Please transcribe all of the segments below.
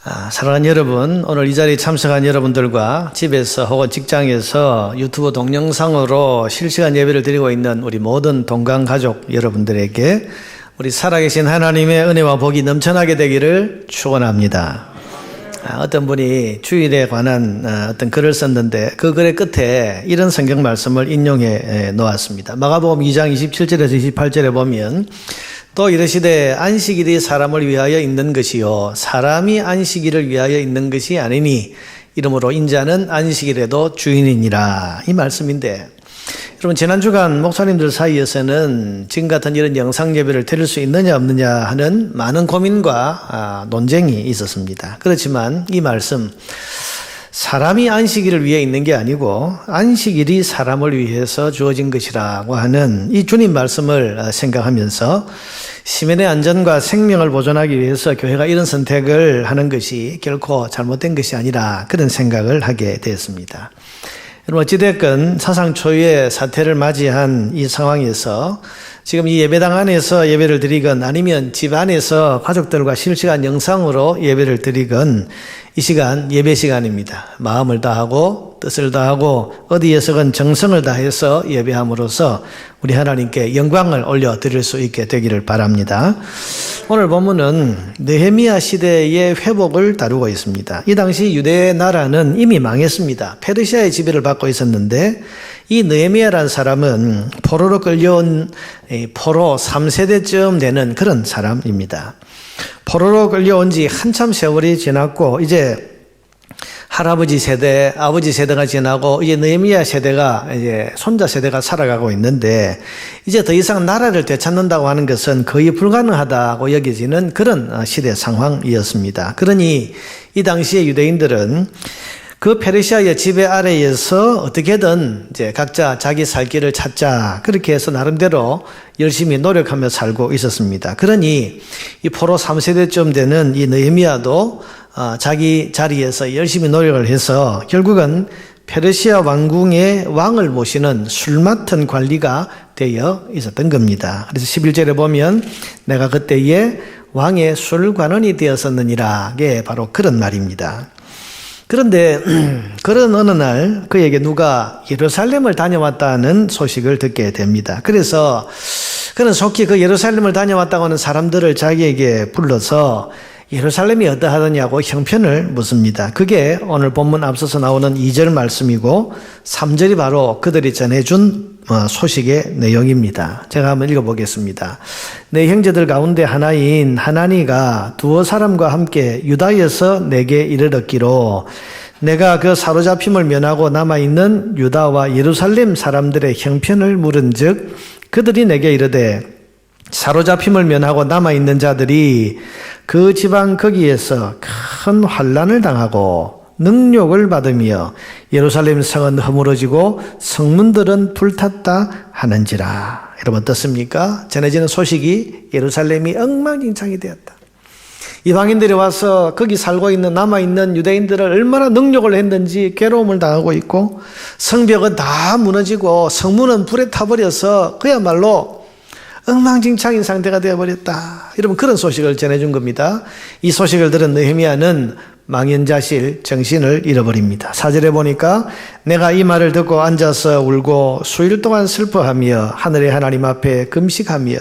사랑하는 여러분, 오늘 이 자리에 참석한 여러분들과 집에서 혹은 직장에서 유튜브 동영상으로 실시간 예배를 드리고 있는 우리 모든 동강가족 여러분들에게 우리 살아계신 하나님의 은혜와 복이 넘쳐나게 되기를 축원합니다. 어떤 분이 주일에 관한 어떤 글을 썼는데 그 글의 끝에 이런 성경 말씀을 인용해 놓았습니다. 마가복음 2장 27절에서 28절에 보면 또 이르시되 안식일이 사람을 위하여 있는 것이요 사람이 안식일을 위하여 있는 것이 아니니 이러므로 인자는 안식일에도 주인이니라, 이 말씀인데, 여러분 지난 주간 목사님들 사이에서는 지금 같은 이런 영상 예배를 드릴 수 있느냐 없느냐 하는 많은 고민과 논쟁이 있었습니다. 그렇지만 이 말씀, 사람이 안식일을 위해 있는 게 아니고 안식일이 사람을 위해서 주어진 것이라고 하는 이 주님 말씀을 생각하면서 시민의 안전과 생명을 보존하기 위해서 교회가 이런 선택을 하는 것이 결코 잘못된 것이 아니라 그런 생각을 하게 되었습니다. 여러분 어찌됐건 사상 초유의 사태를 맞이한 이 상황에서 지금 이 예배당 안에서 예배를 드리건 아니면 집 안에서 가족들과 실시간 영상으로 예배를 드리건 이 시간 예배 시간입니다. 마음을 다하고 뜻을 다하고 어디에서건 정성을 다해서 예배함으로써 우리 하나님께 영광을 올려드릴 수 있게 되기를 바랍니다. 오늘 본문은 느헤미야 시대의 회복을 다루고 있습니다. 이 당시 유대 나라는 이미 망했습니다. 페르시아의 지배를 받고 있었는데 이 느헤미야라는 사람은 포로로 끌려온 포로 3세대쯤 되는 그런 사람입니다. 포로로 끌려온 지 한참 세월이 지났고 이제 할아버지 세대, 아버지 세대가 지나고 이제 느헤미야 세대가 이제 손자 세대가 살아가고 있는데 이제 더 이상 나라를 되찾는다고 하는 것은 거의 불가능하다고 여겨지는 그런 시대 상황이었습니다. 그러니 이 당시에 유대인들은 그 페르시아의 지배 아래에서 어떻게든 이제 각자 자기 살 길을 찾자, 그렇게 해서 나름대로 열심히 노력하며 살고 있었습니다. 그러니 이 포로 3세대쯤 되는 이 느헤미야도 자기 자리에서 열심히 노력을 해서 결국은 페르시아 왕궁의 왕을 모시는 술 맡은 관리가 되어 있었던 겁니다. 그래서 11절에 보면 내가 그때에 왕의 술관원이 되었었느니라, 게 바로 그런 말입니다. 그런데 그런 어느 날 그에게 누가 예루살렘을 다녀왔다는 소식을 듣게 됩니다. 그래서 그는 속히 그 예루살렘을 다녀왔다고 하는 사람들을 자기에게 불러서 예루살렘이 어떠하더냐고 형편을 묻습니다. 그게 오늘 본문 앞서서 나오는 2절 말씀이고 3절이 바로 그들이 전해준 소식의 내용입니다. 제가 한번 읽어보겠습니다. 내 형제들 가운데 하나인 하나니가 두어 사람과 함께 유다에서 내게 이르렀기로 내가 그 사로잡힘을 면하고 남아있는 유다와 예루살렘 사람들의 형편을 물은즉 그들이 내게 이르되 사로잡힘을 면하고 남아있는 자들이 그 지방 거기에서 큰 환난을 당하고 능욕을 받으며 예루살렘 성은 허물어지고 성문들은 불탔다 하는지라. 여러분 어떻습니까? 전해지는 소식이 예루살렘이 엉망진창이 되었다. 이방인들이 와서 거기 살고 있는 남아있는 유대인들을 얼마나 능욕을 했는지 괴로움을 당하고 있고 성벽은 다 무너지고 성문은 불에 타버려서 그야말로 엉망진창인 상태가 되어버렸다. 여러분 그런 소식을 전해준 겁니다. 이 소식을 들은 느헤미야는 망연자실 정신을 잃어버립니다. 4절에 보니까 내가 이 말을 듣고 앉아서 울고 수일 동안 슬퍼하며 하늘의 하나님 앞에 금식하며,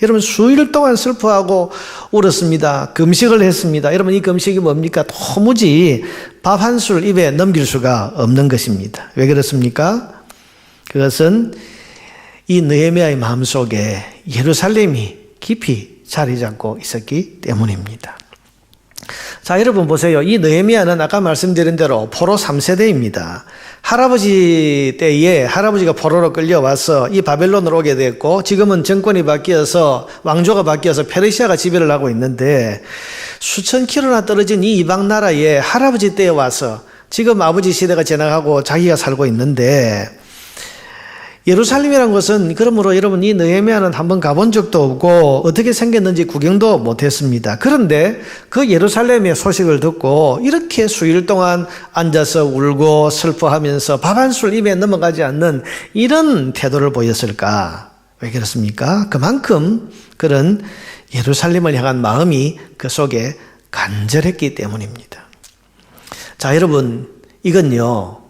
여러분 수일 동안 슬퍼하고 울었습니다. 금식을 했습니다. 여러분 이 금식이 뭡니까? 도무지 밥 한 술 입에 넘길 수가 없는 것입니다. 왜 그렇습니까? 그것은 이 느헤미야의 마음속에 예루살렘이 깊이 자리 잡고 있었기 때문입니다. 자, 여러분 보세요. 이 느헤미야는 아까 말씀드린 대로 포로 3세대입니다. 할아버지 때에 할아버지가 포로로 끌려와서 이 바벨론으로 오게 됐고 지금은 정권이 바뀌어서 왕조가 바뀌어서 페르시아가 지배를 하고 있는데 수천 킬로나 떨어진 이 이방 나라에 할아버지 때에 와서 지금 아버지 시대가 지나가고 자기가 살고 있는데 예루살렘이라는 것은 그러므로 여러분 이 느헤미야는 한번 가본 적도 없고 어떻게 생겼는지 구경도 못했습니다. 그런데 그 예루살렘의 소식을 듣고 이렇게 수일 동안 앉아서 울고 슬퍼하면서 밥 한 술 입에 넘어가지 않는 이런 태도를 보였을까? 왜 그렇습니까? 그만큼 그런 예루살렘을 향한 마음이 그 속에 간절했기 때문입니다. 자, 여러분, 이건요,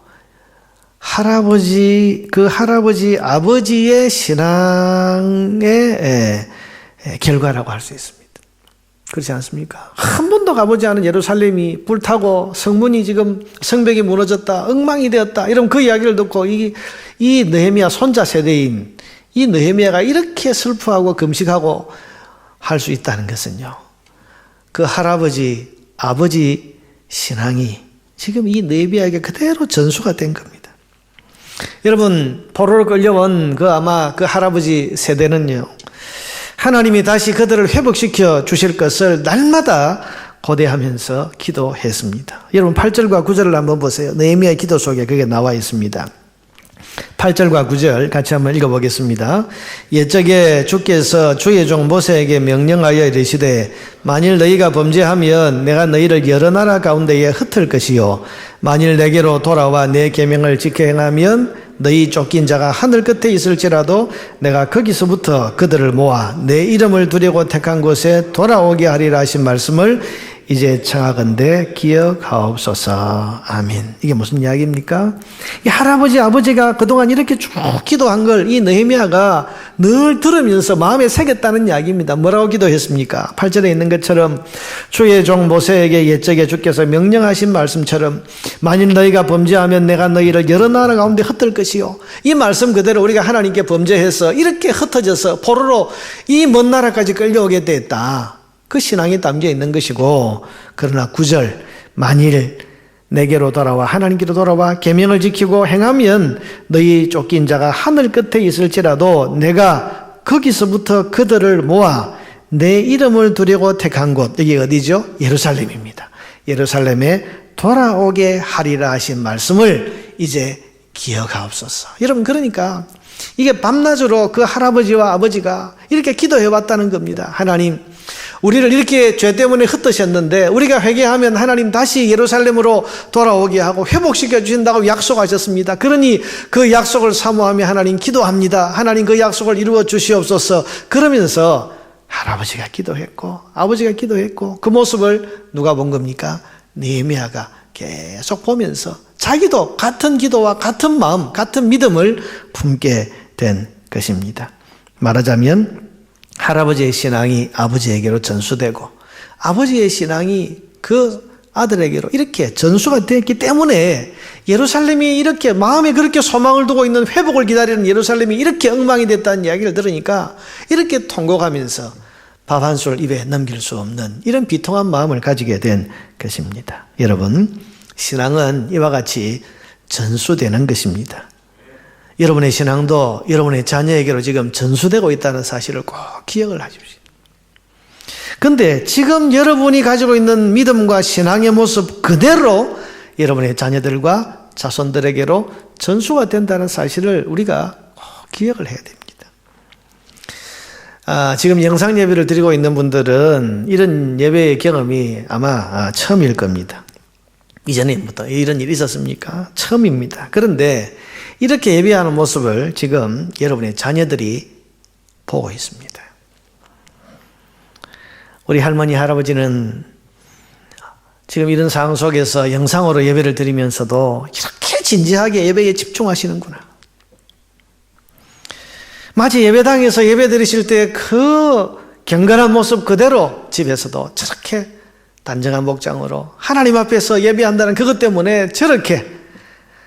아버지의 신앙의 결과라고 할 수 있습니다. 그렇지 않습니까? 한 번도 가보지 않은 예루살렘이 불타고 성문이 지금 성벽이 무너졌다, 엉망이 되었다, 이런 그 이야기를 듣고 이 느헤미야 손자 세대인 이 느헤미야가 이렇게 슬퍼하고 금식하고 할 수 있다는 것은요, 그 아버지 신앙이 지금 이 느헤미야에게 그대로 전수가 된 겁니다. 여러분, 포로로 끌려온 아마 그 할아버지 세대는요, 하나님이 다시 그들을 회복시켜 주실 것을 날마다 고대하면서 기도했습니다. 여러분 8절과 9절을 한번 보세요. 느헤미야의 기도 속에 그게 나와 있습니다. 8절과 9절 같이 한번 읽어보겠습니다. 옛적에 주께서 주의 종 모세에게 명령하여 이르시되 만일 너희가 범죄하면 내가 너희를 여러 나라 가운데에 흩을 것이요 만일 내게로 돌아와 내 계명을 지켜 행하면 너희 쫓긴 자가 하늘 끝에 있을지라도 내가 거기서부터 그들을 모아 내 이름을 두려고 택한 곳에 돌아오게 하리라 하신 말씀을 이제 청하건대 기억하옵소서. 아멘. 이게 무슨 이야기입니까? 이 아버지가 그동안 이렇게 쭉 기도한 걸 이 느헤미야가 늘 들으면서 마음에 새겼다는 이야기입니다. 뭐라고 기도했습니까? 8절에 있는 것처럼 주의 종 모세에게 옛적에 주께서 명령하신 말씀처럼 만일 너희가 범죄하면 내가 너희를 여러 나라 가운데 흩을 것이요. 이 말씀 그대로 우리가 하나님께 범죄해서 이렇게 흩어져서 포로로 이 먼 나라까지 끌려오게 됐다. 그 신앙이 담겨 있는 것이고, 그러나 9절 만일 내게로 돌아와 하나님께로 돌아와 계명을 지키고 행하면 너희 쫓긴 자가 하늘 끝에 있을지라도 내가 거기서부터 그들을 모아 내 이름을 두려고 택한 곳, 여기 어디죠? 예루살렘입니다. 예루살렘에 돌아오게 하리라 하신 말씀을 이제 기억하옵소서. 여러분, 그러니까 이게 밤낮으로 그 할아버지와 아버지가 이렇게 기도해왔다는 겁니다. 하나님, 우리를 이렇게 죄 때문에 흩으셨는데 우리가 회개하면 하나님 다시 예루살렘으로 돌아오게 하고 회복시켜 주신다고 약속하셨습니다. 그러니 그 약속을 사모하며 하나님 기도합니다. 하나님 그 약속을 이루어 주시옵소서. 그러면서 할아버지가 기도했고 아버지가 기도했고 그 모습을 누가 본 겁니까? 느헤미야가 계속 보면서 자기도 같은 기도와 같은 마음, 같은 믿음을 품게 된 것입니다. 말하자면 할아버지의 신앙이 아버지에게로 전수되고 아버지의 신앙이 그 아들에게로 이렇게 전수가 됐기 때문에 예루살렘이 이렇게 마음에 그렇게 소망을 두고 있는 회복을 기다리는 예루살렘이 이렇게 엉망이 됐다는 이야기를 들으니까 이렇게 통곡하면서 밥 한 술 입에 넘길 수 없는 이런 비통한 마음을 가지게 된 것입니다. 여러분, 신앙은 이와 같이 전수되는 것입니다. 여러분의 신앙도 여러분의 자녀에게로 지금 전수되고 있다는 사실을 꼭 기억을 하십시오. 그런데 지금 여러분이 가지고 있는 믿음과 신앙의 모습 그대로 여러분의 자녀들과 자손들에게로 전수가 된다는 사실을 우리가 꼭 기억을 해야 됩니다. 지금 영상 예배를 드리고 있는 분들은 이런 예배의 경험이 아마 처음일 겁니다. 이전에부터 이런 일이 있었습니까? 처음입니다. 그런데 이렇게 예배하는 모습을 지금 여러분의 자녀들이 보고 있습니다. 우리 할머니, 할아버지는 지금 이런 상황 속에서 영상으로 예배를 드리면서도 이렇게 진지하게 예배에 집중하시는구나. 마치 예배당에서 예배 드리실 때 그 경건한 모습 그대로 집에서도 저렇게 단정한 복장으로 하나님 앞에서 예배한다는 그것 때문에 저렇게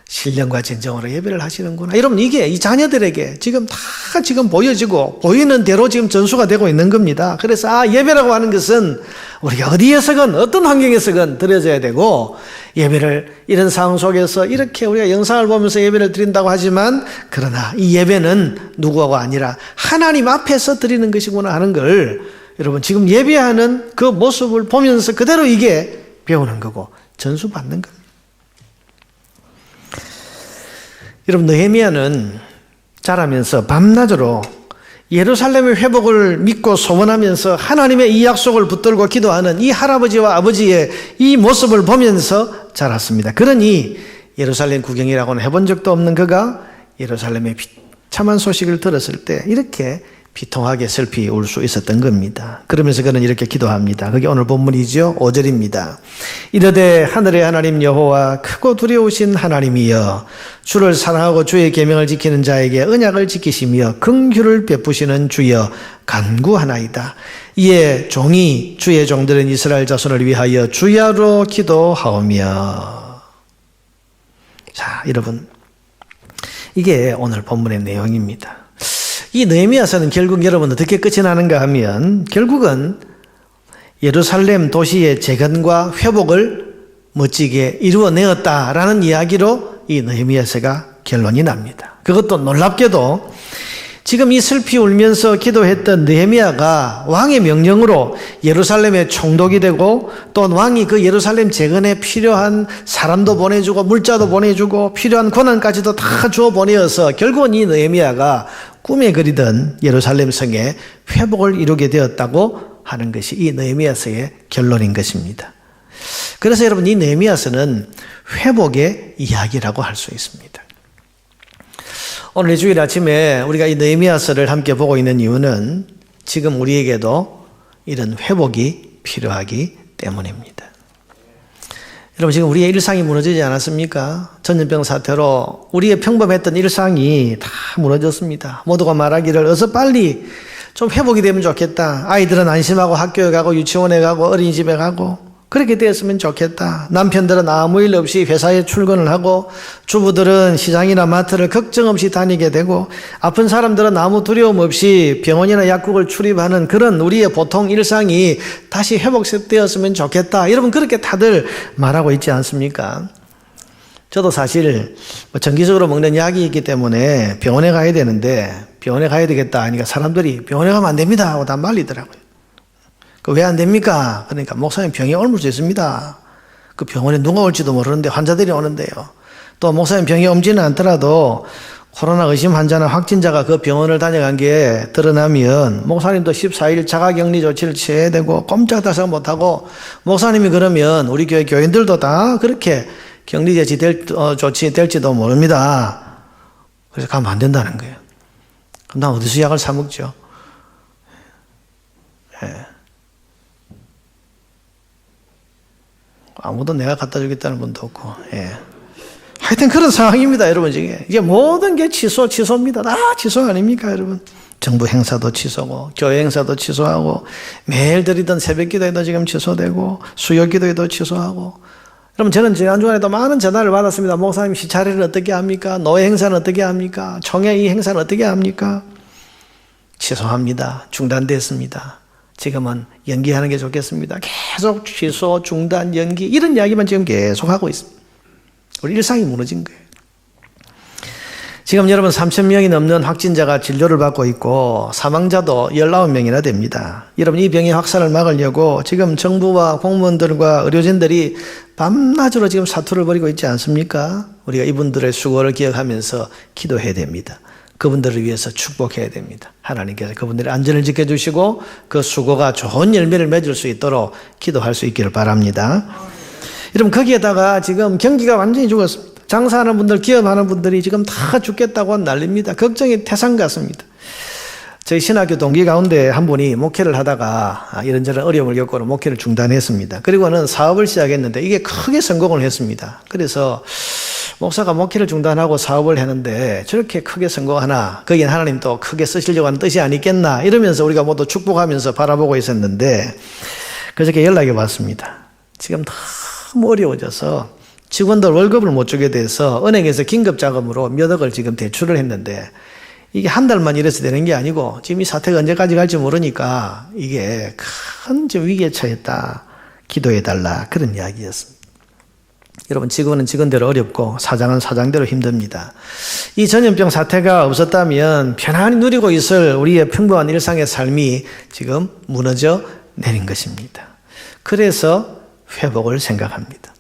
신령과 진정으로 예배를 하시는구나. 여러분, 이게 이 자녀들에게 지금 다 지금 보여지고 보이는 대로 지금 전수가 되고 있는 겁니다. 그래서 예배라고 하는 것은 우리가 어디에서건 어떤 환경에서건 드려져야 되고, 예배를 이런 상황 속에서 이렇게 우리가 영상을 보면서 예배를 드린다고 하지만, 그러나 이 예배는 누구가 아니라 하나님 앞에서 드리는 것이구나 하는 걸 여러분 지금 예배하는 그 모습을 보면서 그대로 이게 배우는 거고 전수받는 겁니다. 여러분, 느헤미야는 자라면서 밤낮으로 예루살렘의 회복을 믿고 소원하면서 하나님의 이 약속을 붙들고 기도하는 이 할아버지와 아버지의 이 모습을 보면서 자랐습니다. 그러니 예루살렘 구경이라고는 해본 적도 없는 그가 예루살렘의 비참한 소식을 들었을 때 이렇게 비통하게 슬피 울 수 있었던 겁니다. 그러면서 그는 이렇게 기도합니다. 그게 오늘 본문이죠. 5절입니다. 이르되 하늘의 하나님 여호와 크고 두려우신 하나님이여 주를 사랑하고 주의 계명을 지키는 자에게 언약을 지키시며 긍휼을 베푸시는 주여 간구하나이다. 이에 종이 주의 종들은 이스라엘 자손을 위하여 주야로 기도하오며. 자, 여러분, 이게 오늘 본문의 내용입니다. 이 느헤미야서는 결국 여러분 어떻게 끝이 나는가 하면 결국은 예루살렘 도시의 재건과 회복을 멋지게 이루어내었다라는 이야기로 이 느헤미야서가 결론이 납니다. 그것도 놀랍게도 지금 이 슬피 울면서 기도했던 느헤미야가 왕의 명령으로 예루살렘의 총독이 되고 또 왕이 그 예루살렘 재건에 필요한 사람도 보내주고 물자도 보내주고 필요한 권한까지도 다 주어 보내어서 결국은 이 느헤미야가 꿈에 그리던 예루살렘 성의 회복을 이루게 되었다고 하는 것이 이 느헤미야서의 결론인 것입니다. 그래서 여러분 이 느헤미야서는 회복의 이야기라고 할 수 있습니다. 오늘 주일 아침에 우리가 이 느헤미야서를 함께 보고 있는 이유는 지금 우리에게도 이런 회복이 필요하기 때문입니다. 여러분 지금 우리의 일상이 무너지지 않았습니까? 전염병 사태로 우리의 평범했던 일상이 다 무너졌습니다. 모두가 말하기를 어서 빨리 좀 회복이 되면 좋겠다. 아이들은 안심하고 학교에 가고 유치원에 가고 어린이집에 가고 그렇게 되었으면 좋겠다. 남편들은 아무 일 없이 회사에 출근을 하고 주부들은 시장이나 마트를 걱정 없이 다니게 되고 아픈 사람들은 아무 두려움 없이 병원이나 약국을 출입하는 그런 우리의 보통 일상이 다시 회복되었으면 좋겠다. 여러분 그렇게 다들 말하고 있지 않습니까? 저도 사실 정기적으로 먹는 약이 있기 때문에 병원에 가야 되는데 병원에 가야 되겠다 하니까 사람들이 병원에 가면 안 됩니다 하고 다 말리더라고요. 왜 안 됩니까? 그러니까 목사님 병이 옮을 수 있습니다. 그 병원에 누가 올지도 모르는데 환자들이 오는데요. 또 목사님 병이 옮지는 않더라도 코로나 의심 환자나 확진자가 그 병원을 다녀간 게 드러나면 목사님도 14일 자가격리 조치를 취해야 되고 꼼짝달싹 못하고 목사님이 그러면 우리 교회 교인들도 다 그렇게 격리 조치 될지도 모릅니다. 그래서 가면 안 된다는 거예요. 그럼 나 어디서 약을 사 먹죠? 예. 아무도 내가 갖다 주겠다는 분도 없고, 예. 하여튼 그런 상황입니다, 여러분, 지금. 이게 모든 게 취소입니다. 다 취소 아닙니까, 여러분? 정부 행사도 취소고, 교회 행사도 취소하고, 매일 드리던 새벽 기도회도 지금 취소되고, 수요 기도회도 취소하고. 여러분, 저는 지난주간에도 많은 전화를 받았습니다. 목사님, 시차례를 어떻게 합니까? 노예 행사는 어떻게 합니까? 총회 이 행사는 어떻게 합니까? 취소합니다. 중단됐습니다. 지금은 연기하는 게 좋겠습니다. 계속 취소, 중단, 연기 이런 이야기만 지금 계속 하고 있습니다. 우리 일상이 무너진 거예요. 지금 여러분 3,000명이 넘는 확진자가 진료를 받고 있고 사망자도 19명이나 됩니다. 여러분 이 병의 확산을 막으려고 지금 정부와 공무원들과 의료진들이 밤낮으로 지금 사투를 벌이고 있지 않습니까? 우리가 이분들의 수고를 기억하면서 기도해야 됩니다. 그분들을 위해서 축복해야 됩니다. 하나님께서 그분들의 안전을 지켜주시고 그 수고가 좋은 열매를 맺을 수 있도록 기도할 수 있기를 바랍니다. 여러분 거기에다가 지금 경기가 완전히 죽었습니다. 장사하는 분들, 기업하는 분들이 지금 다 죽겠다고 난립니다. 걱정이 태산 같습니다. 저희 신학교 동기 가운데 한 분이 목회를 하다가 이런저런 어려움을 겪고 목회를 중단했습니다. 그리고는 사업을 시작했는데 이게 크게 성공을 했습니다. 그래서 목사가 목회를 중단하고 사업을 했는데 저렇게 크게 성공하나 거기엔 하나님 또 크게 쓰시려고 하는 뜻이 아니겠나 이러면서 우리가 모두 축복하면서 바라보고 있었는데 그저께 연락이 왔습니다. 지금 너무 어려워져서 직원들 월급을 못 주게 돼서 은행에서 긴급자금으로 몇 억을 지금 대출을 했는데 이게 한 달만 이래서 되는 게 아니고 지금 이 사태가 언제까지 갈지 모르니까 이게 큰 위기에 처했다. 기도해달라 그런 이야기였습니다. 여러분 직원은 직원대로 어렵고 사장은 사장대로 힘듭니다. 이 전염병 사태가 없었다면 편안히 누리고 있을 우리의 평범한 일상의 삶이 지금 무너져 내린 것입니다. 그래서 회복을 생각합니다.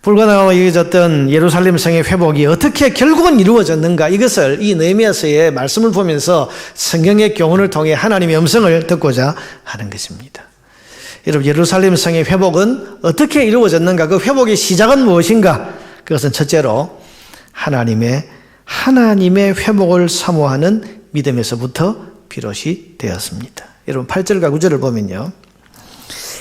불가능하고 여겨졌던 예루살렘 성의 회복이 어떻게 결국은 이루어졌는가 이것을 이 느헤미야서의 말씀을 보면서 성경의 교훈을 통해 하나님의 음성을 듣고자 하는 것입니다. 여러분 예루살렘 성의 회복은 어떻게 이루어졌는가 그 회복의 시작은 무엇인가 그것은 첫째로 하나님의 회복을 사모하는 믿음에서부터 비롯이 되었습니다. 여러분 8절과 9절을 보면요,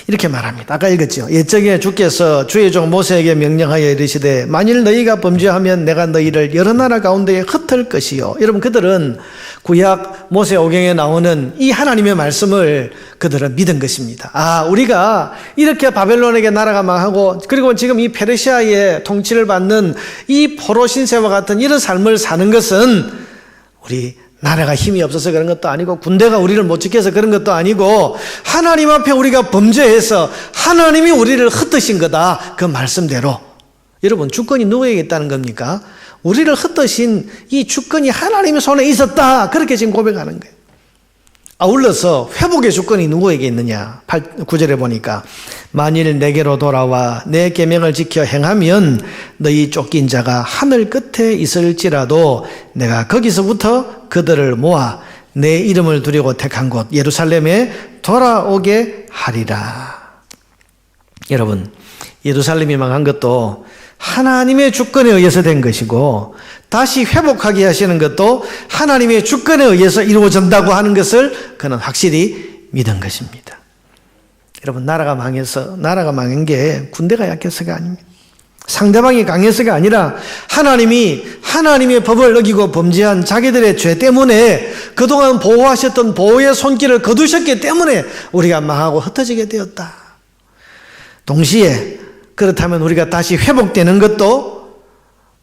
이렇게 말합니다. 아까 읽었죠. 옛적에 주께서 주의 종 모세에게 명령하여 이르시되 만일 너희가 범죄하면 내가 너희를 여러 나라 가운데에 흩을 것이요. 여러분, 그들은 구약 모세오경에 나오는 이 하나님의 말씀을 그들은 믿은 것입니다. 아, 우리가 이렇게 바벨론에게 나라가 망하고 그리고 지금 이 페르시아의 통치를 받는 이 포로 신세와 같은 이런 삶을 사는 것은 우리 나라가 힘이 없어서 그런 것도 아니고 군대가 우리를 못 지켜서 그런 것도 아니고 하나님 앞에 우리가 범죄해서 하나님이 우리를 흩으신 거다. 그 말씀대로. 여러분, 주권이 누구에게 있다는 겁니까? 우리를 흩으신 이 주권이 하나님의 손에 있었다. 그렇게 지금 고백하는 거예요. 아울러서 회복의 주권이 누구에게 있느냐? 9절에 보니까 만일 내게로 돌아와 내 계명을 지켜 행하면 너희 쫓긴 자가 하늘 끝에 있을지라도 내가 거기서부터 그들을 모아 내 이름을 두려고 택한 곳 예루살렘에 돌아오게 하리라. 여러분, 예루살렘이 망한 것도 하나님의 주권에 의해서 된 것이고 다시 회복하게 하시는 것도 하나님의 주권에 의해서 이루어진다고 하는 것을 그는 확실히 믿은 것입니다. 여러분, 나라가 망한 게 군대가 약해서가 아닙니다. 상대방이 강해서가 아니라 하나님의 법을 어기고 범죄한 자기들의 죄 때문에 그동안 보호하셨던 보호의 손길을 거두셨기 때문에 우리가 망하고 흩어지게 되었다. 동시에 그렇다면 우리가 다시 회복되는 것도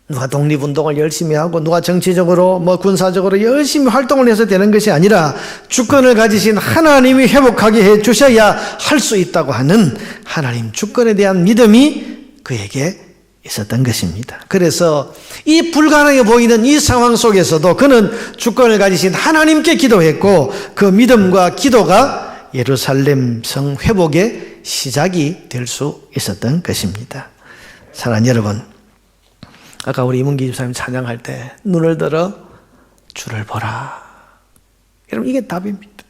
누가 독립운동을 열심히 하고 누가 정치적으로 군사적으로 열심히 활동을 해서 되는 것이 아니라 주권을 가지신 하나님이 회복하게 해 주셔야 할 수 있다고 하는 하나님 주권에 대한 믿음이 그에게 있었던 것입니다. 그래서 이 불가능해 보이는 이 상황 속에서도 그는 주권을 가지신 하나님께 기도했고 그 믿음과 기도가 예루살렘 성 회복의 시작이 될 수 있었던 것입니다. 사랑하는 여러분, 아까 우리 이문기 집사님 찬양할 때 눈을 들어 주를 보라. 여러분, 이게 답입니다.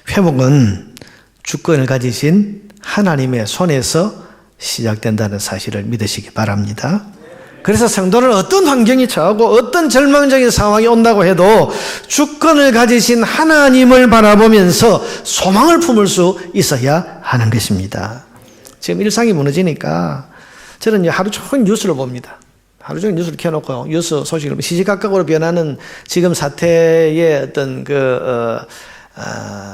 회복은 주권을 가지신 하나님의 손에서 시작된다는 사실을 믿으시기 바랍니다. 그래서 성도는 어떤 환경이 처하고 어떤 절망적인 상황이 온다고 해도 주권을 가지신 하나님을 바라보면서 소망을 품을 수 있어야 하는 것입니다. 지금 일상이 무너지니까 저는 하루 종일 뉴스를 봅니다. 하루 종일 뉴스를 켜놓고 뉴스 소식을 시시각각으로 변하는 지금 사태의 어떤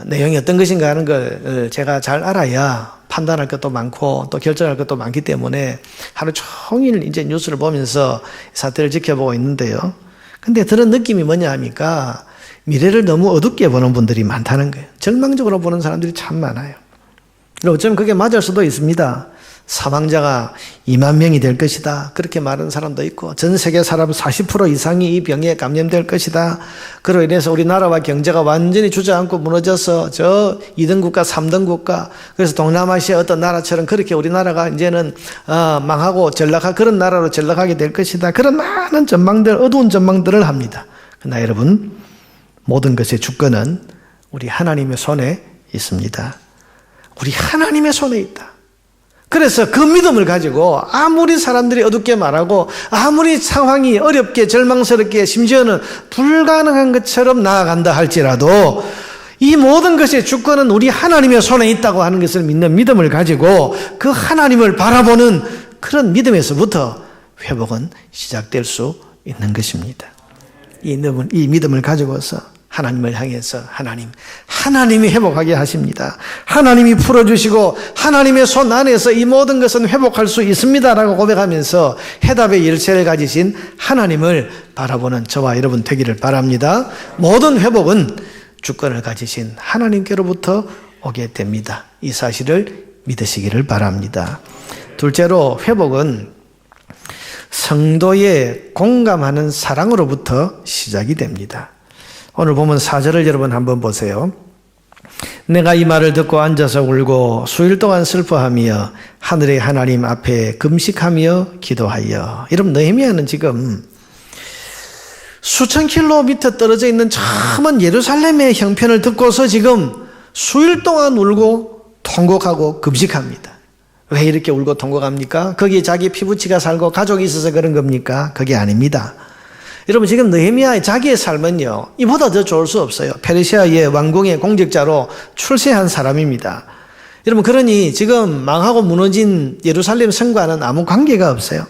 내용이 어떤 것인가 하는 걸 제가 잘 알아야 판단할 것도 많고 또 결정할 것도 많기 때문에 하루 종일 이제 뉴스를 보면서 사태를 지켜보고 있는데요. 근데 들은 느낌이 뭐냐 하니까 미래를 너무 어둡게 보는 분들이 많다는 거예요. 절망적으로 보는 사람들이 참 많아요. 어쩌면 그게 맞을 수도 있습니다. 사망자가 2만 명이 될 것이다. 그렇게 말하는 사람도 있고 전 세계 사람 40% 이상이 이 병에 감염될 것이다. 그로 인해서 우리나라와 경제가 완전히 주저앉고 무너져서 저 2등 국가 3등 국가, 그래서 동남아시아 어떤 나라처럼 그렇게 우리나라가 이제는 망하고 전락한 그런 나라로 전락하게 될 것이다. 그런 많은 전망들, 어두운 전망들을 합니다. 그러나 여러분, 모든 것의 주권은 우리 하나님의 손에 있습니다. 우리 하나님의 손에 있다. 그래서 그 믿음을 가지고 아무리 사람들이 어둡게 말하고 아무리 상황이 어렵게 절망스럽게 심지어는 불가능한 것처럼 나아간다 할지라도 이 모든 것의 주권은 우리 하나님의 손에 있다고 하는 것을 믿는 믿음을 가지고 그 하나님을 바라보는 그런 믿음에서부터 회복은 시작될 수 있는 것입니다. 이 믿음을 가지고서 하나님을 향해서 하나님이 회복하게 하십니다. 하나님이 풀어주시고 하나님의 손 안에서 이 모든 것은 회복할 수 있습니다라고 고백하면서 해답의 열쇠를 가지신 하나님을 바라보는 저와 여러분 되기를 바랍니다. 모든 회복은 주권을 가지신 하나님께로부터 오게 됩니다. 이 사실을 믿으시기를 바랍니다. 둘째로, 회복은 성도의 공감하는 사랑으로부터 시작이 됩니다. 오늘 보면 4절을 여러분 한번 보세요. 내가 이 말을 듣고 앉아서 울고 수일 동안 슬퍼하며 하늘의 하나님 앞에 금식하며 기도하여. 여러분, 느헤미야는 지금 수천 킬로미터 떨어져 있는 저 먼 예루살렘의 형편을 듣고서 지금 수일 동안 울고 통곡하고 금식합니다. 왜 이렇게 울고 통곡합니까? 거기에 자기 피부치가 살고 가족이 있어서 그런 겁니까? 그게 아닙니다. 여러분 지금 느헤미야의 자기의 삶은요, 이보다 더 좋을 수 없어요. 페르시아의 왕궁의 공직자로 출세한 사람입니다. 여러분 그러니 지금 망하고 무너진 예루살렘 성과는 아무 관계가 없어요.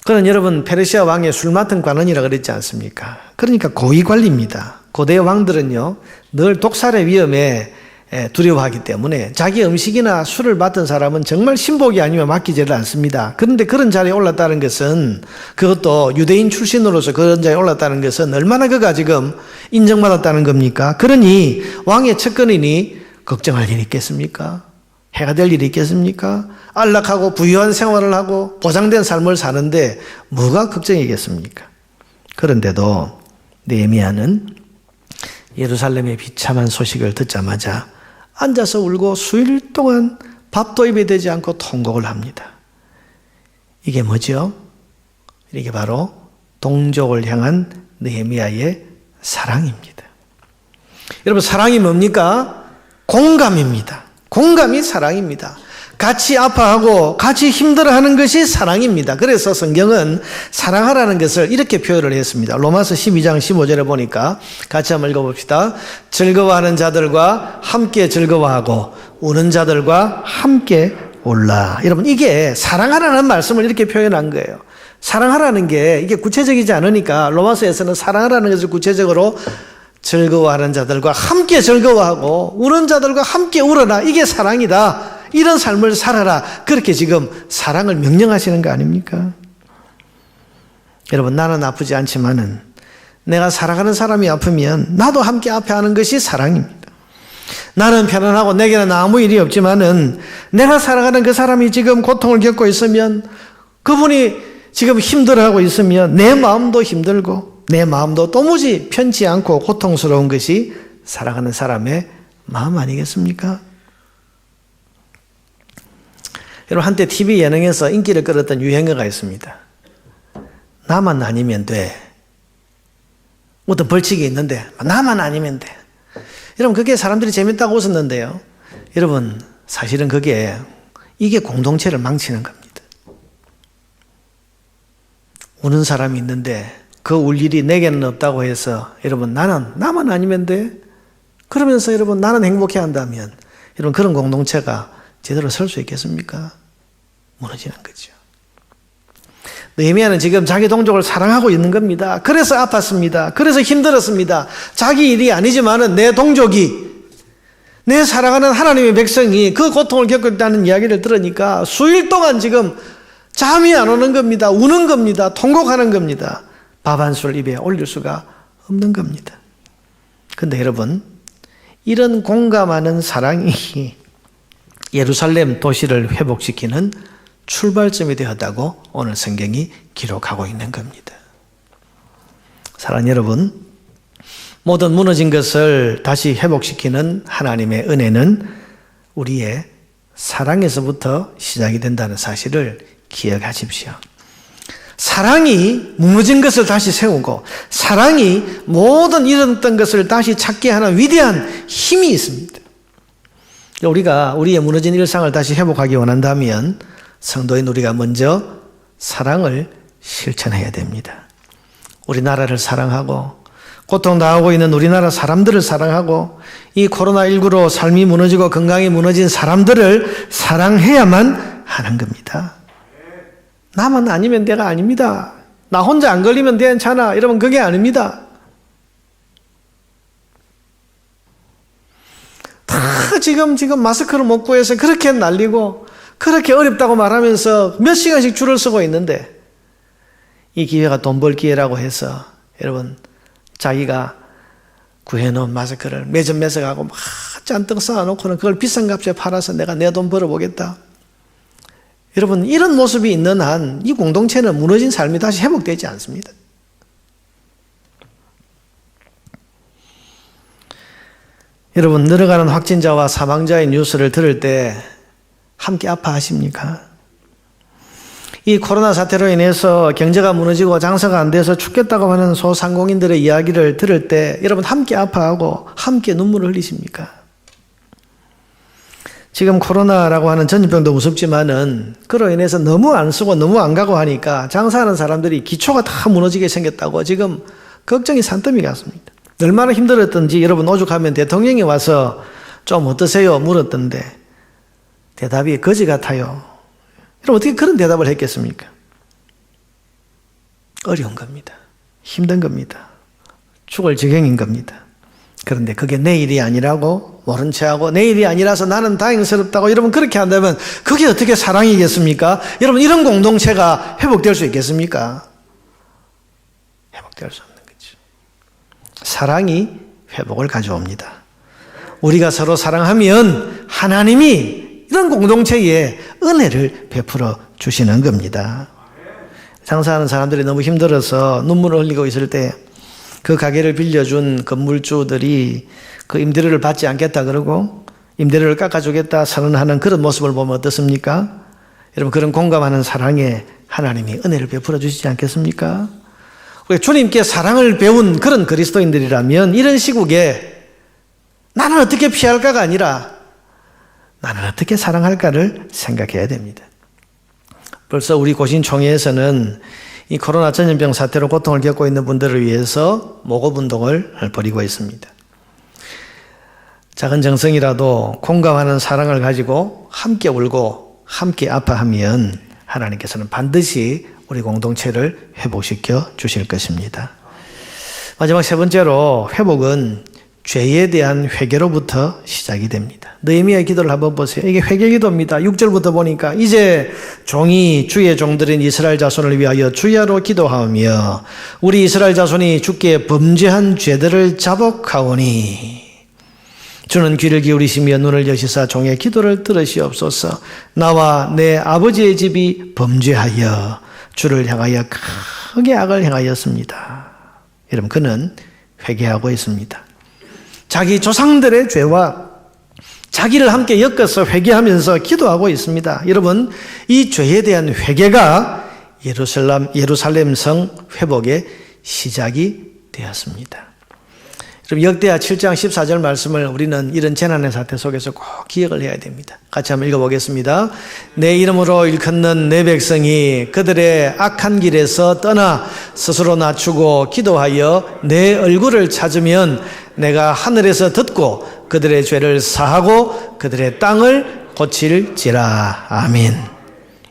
그는 여러분 페르시아 왕의 술 맡은 관원이라 그랬지 않습니까? 그러니까 고위 관리입니다. 고대 왕들은요 늘 독살의 위험에 두려워하기 때문에 자기 음식이나 술을 맡은 사람은 정말 신복이 아니면 맡기지를 않습니다. 그런데 그런 자리에 올랐다는 것은, 그것도 유대인 출신으로서 그런 자리에 올랐다는 것은 얼마나 그가 지금 인정받았다는 겁니까? 그러니 왕의 측근이니 걱정할 일이 있겠습니까? 해가 될 일이 있겠습니까? 안락하고 부유한 생활을 하고 보장된 삶을 사는데 뭐가 걱정이겠습니까? 그런데도 느헤미야는 예루살렘의 비참한 소식을 듣자마자 앉아서 울고 수일 동안 밥도 입에 대지 않고 통곡을 합니다. 이게 뭐죠? 이게 바로 동족을 향한 느헤미야의 사랑입니다. 여러분 사랑이 뭡니까? 공감입니다. 공감이 사랑입니다. 같이 아파하고 같이 힘들어하는 것이 사랑입니다. 그래서 성경은 사랑하라는 것을 이렇게 표현을 했습니다. 로마서 12장 15절에 보니까 같이 한번 읽어봅시다. 즐거워하는 자들과 함께 즐거워하고 우는 자들과 함께 울라. 여러분 이게 사랑하라는 말씀을 이렇게 표현한 거예요. 사랑하라는 게 이게 구체적이지 않으니까 로마서에서는 사랑하라는 것을 구체적으로 즐거워하는 자들과 함께 즐거워하고 우는 자들과 함께 울어라. 이게 사랑이다. 이런 삶을 살아라. 그렇게 지금 사랑을 명령하시는 거 아닙니까? 여러분 나는 아프지 않지만은 내가 사랑하는 사람이 아프면 나도 함께 아파하는 것이 사랑입니다. 나는 편안하고 내게는 아무 일이 없지만은 내가 사랑하는 그 사람이 지금 고통을 겪고 있으면, 그분이 지금 힘들어하고 있으면 내 마음도 힘들고 내 마음도 도무지 편치 않고 고통스러운 것이 사랑하는 사람의 마음 아니겠습니까? 여러분 한때 TV 예능에서 인기를 끌었던 유행어가 있습니다. 나만 아니면 돼. 어떤 벌칙이 있는데 나만 아니면 돼. 여러분 그게 사람들이 재밌다고 웃었는데요. 여러분 사실은 이게 공동체를 망치는 겁니다. 우는 사람이 있는데 그 울 일이 내게는 없다고 해서 여러분 나만 아니면 돼. 그러면서 여러분 나는 행복해 한다면 여러분 그런 공동체가 제대로 설 수 있겠습니까? 무너지는 거죠. 느헤미야는 지금 자기 동족을 사랑하고 있는 겁니다. 그래서 아팠습니다. 그래서 힘들었습니다. 자기 일이 아니지만은 내 동족이, 내 사랑하는 하나님의 백성이 그 고통을 겪고 있다는 이야기를 들으니까 수일 동안 지금 잠이 안 오는 겁니다. 우는 겁니다. 통곡하는 겁니다. 밥 한 술 입에 올릴 수가 없는 겁니다. 그런데 여러분 이런 공감하는 사랑이 예루살렘 도시를 회복시키는 출발점이 되었다고 오늘 성경이 기록하고 있는 겁니다. 사랑하는 여러분, 모든 무너진 것을 다시 회복시키는 하나님의 은혜는 우리의 사랑에서부터 시작이 된다는 사실을 기억하십시오. 사랑이 무너진 것을 다시 세우고 사랑이 모든 잃었던 것을 다시 찾게 하는 위대한 힘이 있습니다. 우리가 우리의 무너진 일상을 다시 회복하기 원한다면 성도인 우리가 먼저 사랑을 실천해야 됩니다. 우리나라를 사랑하고 고통당하고 있는 우리나라 사람들을 사랑하고 이 코로나19로 삶이 무너지고 건강이 무너진 사람들을 사랑해야만 하는 겁니다. 나만 아니면 내가 아닙니다. 나 혼자 안 걸리면 괜찮아. 여러분 그게 아닙니다. 다 지금 마스크를 못 구해서 그렇게 난리고 그렇게 어렵다고 말하면서 몇 시간씩 줄을 서고 있는데 이 기회가 돈 벌 기회라고 해서 여러분 자기가 구해놓은 마스크를 매점 매석하고 막 잔뜩 쌓아놓고는 그걸 비싼 값에 팔아서 내가 내 돈 벌어보겠다. 여러분 이런 모습이 있는 한 이 공동체는 무너진 삶이 다시 회복되지 않습니다. 여러분 늘어가는 확진자와 사망자의 뉴스를 들을 때 함께 아파하십니까? 이 코로나 사태로 인해서 경제가 무너지고 장사가 안 돼서 죽겠다고 하는 소상공인들의 이야기를 들을 때 여러분 함께 아파하고 함께 눈물을 흘리십니까? 지금 코로나라고 하는 전염병도 무섭지만은 그로 인해서 너무 안 쓰고 너무 안 가고 하니까 장사하는 사람들이 기초가 다 무너지게 생겼다고 지금 걱정이 산더미 같습니다. 얼마나 힘들었던지 여러분 오죽하면 대통령이 와서 좀 어떠세요? 물었던데 대답이 거지 같아요. 여러분 어떻게 그런 대답을 했겠습니까? 어려운 겁니다. 힘든 겁니다. 죽을 지경인 겁니다. 그런데 그게 내 일이 아니라고 모른 체하고 내 일이 아니라서 나는 다행스럽다고 여러분 그렇게 한다면 그게 어떻게 사랑이겠습니까? 여러분 이런 공동체가 회복될 수 있겠습니까? 회복될 수 없는 거죠. 사랑이 회복을 가져옵니다. 우리가 서로 사랑하면 하나님이 이런 공동체에 은혜를 베풀어 주시는 겁니다. 장사하는 사람들이 너무 힘들어서 눈물을 흘리고 있을 때 그 가게를 빌려준 건물주들이 그 임대료를 받지 않겠다 그러고 임대료를 깎아주겠다 선언하는 그런 모습을 보면 어떻습니까? 여러분 그런 공감하는 사랑에 하나님이 은혜를 베풀어 주시지 않겠습니까? 우리 주님께 사랑을 배운 그런 그리스도인들이라면 이런 시국에 나는 어떻게 피할까가 아니라 나는 어떻게 사랑할까를 생각해야 됩니다. 벌써 우리 고신총회에서는 이 코로나 전염병 사태로 고통을 겪고 있는 분들을 위해서 모금운동을 벌이고 있습니다. 작은 정성이라도 공감하는 사랑을 가지고 함께 울고 함께 아파하면 하나님께서는 반드시 우리 공동체를 회복시켜 주실 것입니다. 마지막 세 번째로 회복은 죄에 대한 회개로부터 시작이 됩니다. 느헤미야의 기도를 한번 보세요. 이게 회개 기도입니다. 6절부터 보니까 이제 종이 주의 종들인 이스라엘 자손을 위하여 주야로 기도하며 우리 이스라엘 자손이 주께 범죄한 죄들을 자복하오니 주는 귀를 기울이시며 눈을 여시사 종의 기도를 들으시옵소서. 나와 내 아버지의 집이 범죄하여 주를 향하여 크게 악을 행하였습니다. 여러분 그는 회개하고 있습니다. 자기 조상들의 죄와 자기를 함께 엮어서 회개하면서 기도하고 있습니다. 여러분, 이 죄에 대한 회개가 예루살렘 성 회복의 시작이 되었습니다. 그럼 역대하 7장 14절 말씀을 우리는 이런 재난의 사태 속에서 꼭 기억을 해야 됩니다. 같이 한번 읽어보겠습니다. 내 이름으로 일컫는 내 백성이 그들의 악한 길에서 떠나 스스로 낮추고 기도하여 내 얼굴을 찾으면 내가 하늘에서 듣고 그들의 죄를 사하고 그들의 땅을 고칠지라. 아멘.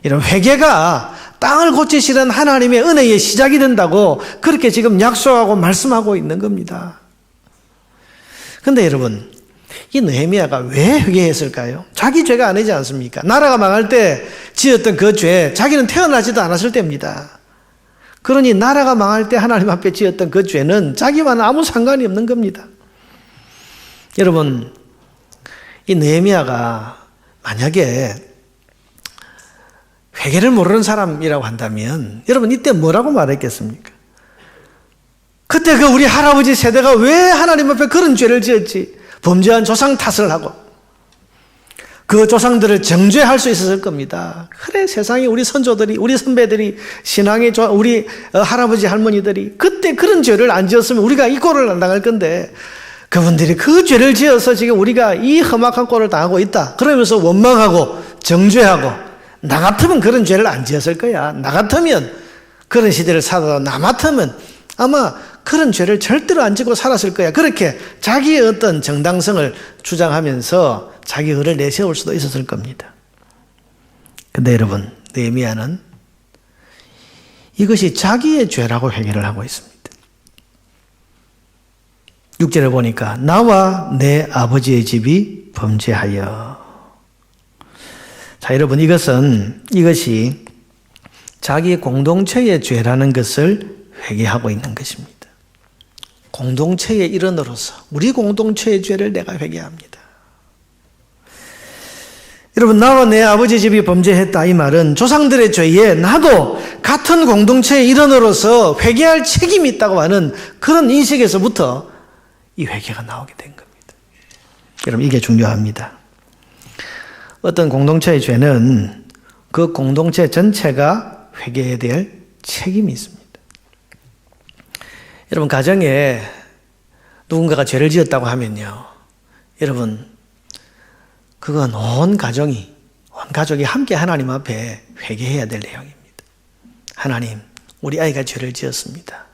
이런 회개가 땅을 고치시는 하나님의 은혜의 시작이 된다고 그렇게 지금 약속하고 말씀하고 있는 겁니다. 근데 여러분, 이 느헤미야가 왜 회개했을까요? 자기 죄가 아니지 않습니까? 나라가 망할 때 지었던 그 죄, 자기는 태어나지도 않았을 때입니다. 그러니 나라가 망할 때 하나님 앞에 지었던 그 죄는 자기와는 아무 상관이 없는 겁니다. 여러분, 이 느헤미야가 만약에 회개를 모르는 사람이라고 한다면 여러분 이때 뭐라고 말했겠습니까? 그때 그 우리 할아버지 세대가 왜 하나님 앞에 그런 죄를 지었지? 범죄한 조상 탓을 하고 그 조상들을 정죄할 수 있었을 겁니다. 그래 세상에 우리 선조들이 우리 선배들이 신앙의 우리 할아버지 할머니들이 그때 그런 죄를 안 지었으면 우리가 이 꼴을 안 당할 건데 그분들이 그 죄를 지어서 지금 우리가 이 험악한 꼴을 당하고 있다. 그러면서 원망하고 정죄하고 나 같으면 그런 죄를 안 지었을 거야. 나 같으면 그런 시대를 살아도 나 같으면 아마 그런 죄를 절대로 안 지고 살았을 거야. 그렇게 자기의 어떤 정당성을 주장하면서 자기 의를 내세울 수도 있었을 겁니다. 근데 여러분, 느헤미야는 이것이 자기의 죄라고 회개를 하고 있습니다. 6절에 보니까 나와 내 아버지의 집이 범죄하여. 자, 여러분 이것이 자기 공동체의 죄라는 것을 회개하고 있는 것입니다. 공동체의 일원으로서 우리 공동체의 죄를 내가 회개합니다. 여러분 나와 내 아버지 집이 범죄했다 이 말은 조상들의 죄에 나도 같은 공동체의 일원으로서 회개할 책임이 있다고 하는 그런 인식에서부터 이 회개가 나오게 된 겁니다. 여러분 이게 중요합니다. 어떤 공동체의 죄는 그 공동체 전체가 회개해야 될 책임이 있습니다. 여러분 가정에 누군가가 죄를 지었다고 하면요. 여러분 그건 온 가족이 함께 하나님 앞에 회개해야 될 내용입니다. 하나님, 우리 아이가 죄를 지었습니다.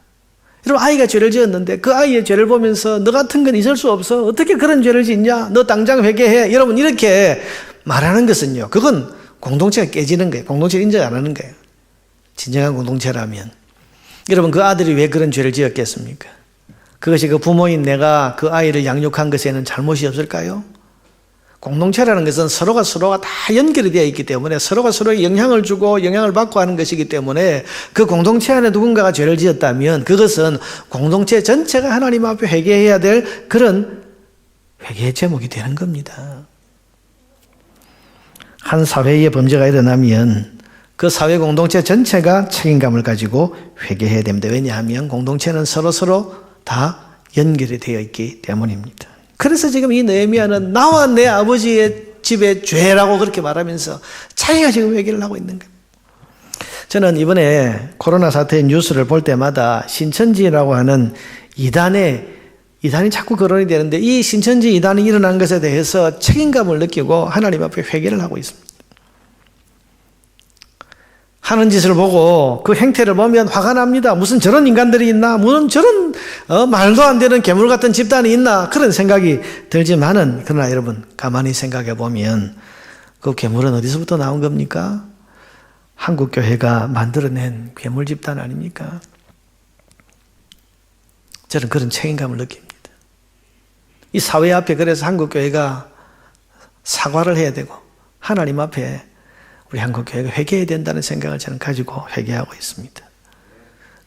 여러분, 아이가 죄를 지었는데 그 아이의 죄를 보면서 너 같은 건 있을 수 없어. 어떻게 그런 죄를 짓냐? 너 당장 회개해. 여러분, 이렇게 말하는 것은요, 그건 공동체가 깨지는 거예요. 공동체를 인정 안 하는 거예요. 진정한 공동체라면. 여러분, 그 아들이 왜 그런 죄를 지었겠습니까? 그것이 그 부모인 내가 그 아이를 양육한 것에는 잘못이 없을까요? 공동체라는 것은 서로가 다 연결이 되어 있기 때문에 서로가 서로에게 영향을 주고 영향을 받고 하는 것이기 때문에 그 공동체 안에 누군가가 죄를 지었다면 그것은 공동체 전체가 하나님 앞에 회개해야 될 그런 회개의 제목이 되는 겁니다. 한 사회에 범죄가 일어나면 그 사회 공동체 전체가 책임감을 가지고 회개해야 됩니다. 왜냐하면 공동체는 서로 다 연결이 되어 있기 때문입니다. 그래서 지금 이 느헤미야는 나와 내 아버지의 집의 죄라고 그렇게 말하면서 자기가 지금 회개를 하고 있는 거예요. 저는 이번에 코로나 사태의 뉴스를 볼 때마다 신천지라고 하는 이단이 자꾸 거론이 되는데 이 신천지 이단이 일어난 것에 대해서 책임감을 느끼고 하나님 앞에 회개를 하고 있습니다. 하는 짓을 보고 그 행태를 보면 화가 납니다. 무슨 저런 인간들이 있나? 무슨 저런 말도 안 되는 괴물 같은 집단이 있나? 그런 생각이 들지만은 그러나 여러분 가만히 생각해 보면 그 괴물은 어디서부터 나온 겁니까? 한국교회가 만들어낸 괴물 집단 아닙니까? 저는 그런 책임감을 느낍니다. 이 사회 앞에 그래서 한국교회가 사과를 해야 되고 하나님 앞에 우리 한국교회가 회개해야 된다는 생각을 저는 가지고 회개하고 있습니다.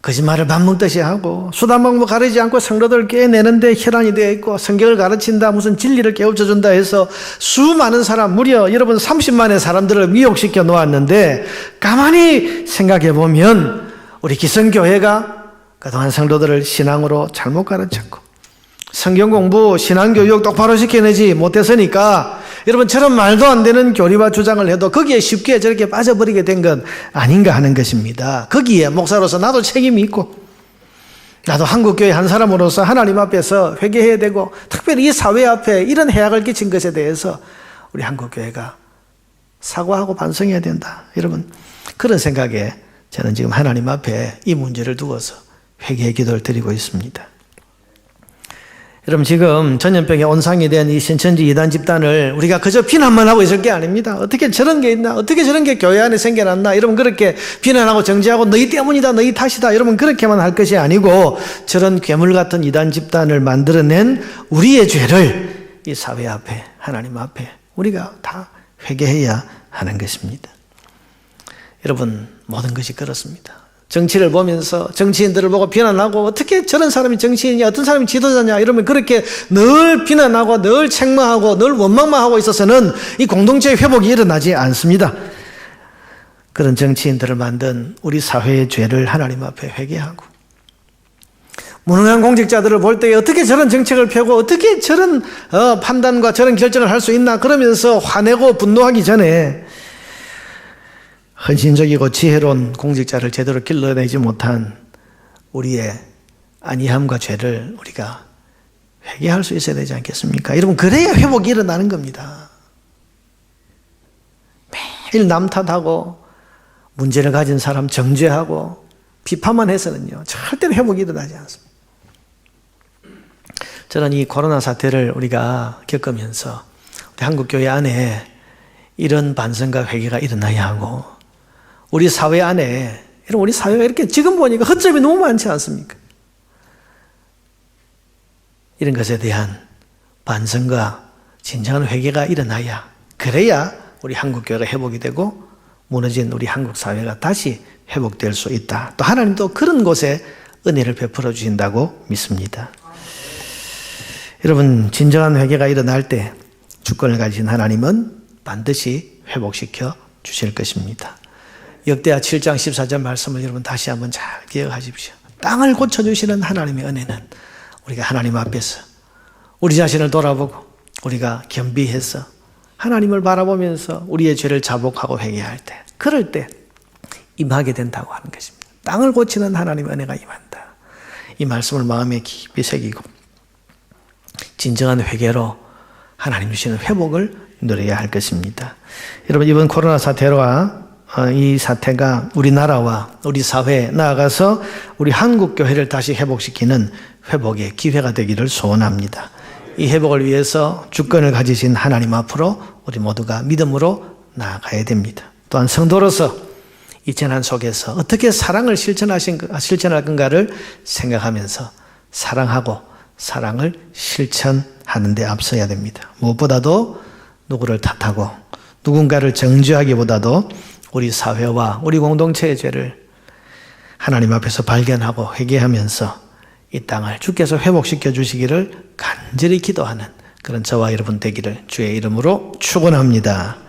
거짓말을 밥 먹듯이 하고 수단 방법 가리지 않고 성도들을 깨내는데 혈안이 되어 있고 성경을 가르친다 무슨 진리를 깨우쳐준다 해서 수많은 사람 무려 여러분 30만의 사람들을 미혹시켜 놓았는데 가만히 생각해 보면 우리 기성교회가 그동안 성도들을 신앙으로 잘못 가르쳤고 성경 공부, 신앙교육 똑바로 시켜내지 못했으니까 여러분 저런 말도 안 되는 교리와 주장을 해도 거기에 쉽게 저렇게 빠져버리게 된 건 아닌가 하는 것입니다. 거기에 목사로서 나도 책임이 있고 나도 한국교회 한 사람으로서 하나님 앞에서 회개해야 되고 특별히 이 사회 앞에 이런 해악을 끼친 것에 대해서 우리 한국교회가 사과하고 반성해야 된다. 여러분 그런 생각에 저는 지금 하나님 앞에 이 문제를 두어서 회개의 기도를 드리고 있습니다. 여러분 지금 전염병에 온상이 된 이 신천지 이단 집단을 우리가 그저 비난만 하고 있을 게 아닙니다. 어떻게 저런 게 있나? 어떻게 저런 게 교회 안에 생겨났나? 여러분 그렇게 비난하고 정죄하고 너희 때문이다 너희 탓이다 여러분 그렇게만 할 것이 아니고 저런 괴물 같은 이단 집단을 만들어낸 우리의 죄를 이 사회 앞에 하나님 앞에 우리가 다 회개해야 하는 것입니다. 여러분 모든 것이 그렇습니다. 정치를 보면서 정치인들을 보고 비난하고 어떻게 저런 사람이 정치인이냐 어떤 사람이 지도자냐 이러면 그렇게 늘 비난하고 늘 책망하고 늘 원망만 하고 있어서는 이 공동체의 회복이 일어나지 않습니다. 그런 정치인들을 만든 우리 사회의 죄를 하나님 앞에 회개하고 무능한 공직자들을 볼 때 어떻게 저런 정책을 펴고 어떻게 저런 판단과 저런 결정을 할 수 있나 그러면서 화내고 분노하기 전에 헌신적이고 지혜로운 공직자를 제대로 길러내지 못한 우리의 안이함과 죄를 우리가 회개할 수 있어야 되지 않겠습니까? 여러분 그래야 회복이 일어나는 겁니다. 매일 남 탓하고 문제를 가진 사람 정죄하고 비판만 해서는요 절대로 회복이 일어나지 않습니다. 저는 이 코로나 사태를 우리가 겪으면서 우리 한국교회 안에 이런 반성과 회개가 일어나야 하고 우리 사회 안에 우리 사회가 이렇게 지금 보니까 허점이 너무 많지 않습니까? 이런 것에 대한 반성과 진정한 회개가 일어나야 그래야 우리 한국교회가 회복이 되고 무너진 우리 한국 사회가 다시 회복될 수 있다. 또 하나님도 그런 곳에 은혜를 베풀어 주신다고 믿습니다. 여러분 진정한 회개가 일어날 때 주권을 가진 하나님은 반드시 회복시켜 주실 것입니다. 역대하 7장 14절 말씀을 여러분 다시 한번 잘 기억하십시오. 땅을 고쳐주시는 하나님의 은혜는 우리가 하나님 앞에서 우리 자신을 돌아보고 우리가 겸비해서 하나님을 바라보면서 우리의 죄를 자복하고 회개할 때 그럴 때 임하게 된다고 하는 것입니다. 땅을 고치는 하나님의 은혜가 임한다. 이 말씀을 마음에 깊이 새기고 진정한 회개로 하나님 주시는 회복을 누려야 할 것입니다. 여러분, 이번 코로나 사태와 이 사태가 우리나라와 우리 사회에 나아가서 우리 한국 교회를 다시 회복시키는 회복의 기회가 되기를 소원합니다. 이 회복을 위해서 주권을 가지신 하나님 앞으로 우리 모두가 믿음으로 나아가야 됩니다. 또한 성도로서 이 재난 속에서 어떻게 사랑을 실천할 건가를 생각하면서 사랑하고 사랑을 실천하는 데 앞서야 됩니다. 무엇보다도 누구를 탓하고 누군가를 정죄하기보다도 우리 사회와 우리 공동체의 죄를 하나님 앞에서 발견하고 회개하면서 이 땅을 주께서 회복시켜 주시기를 간절히 기도하는 그런 저와 여러분 되기를 주의 이름으로 축원합니다.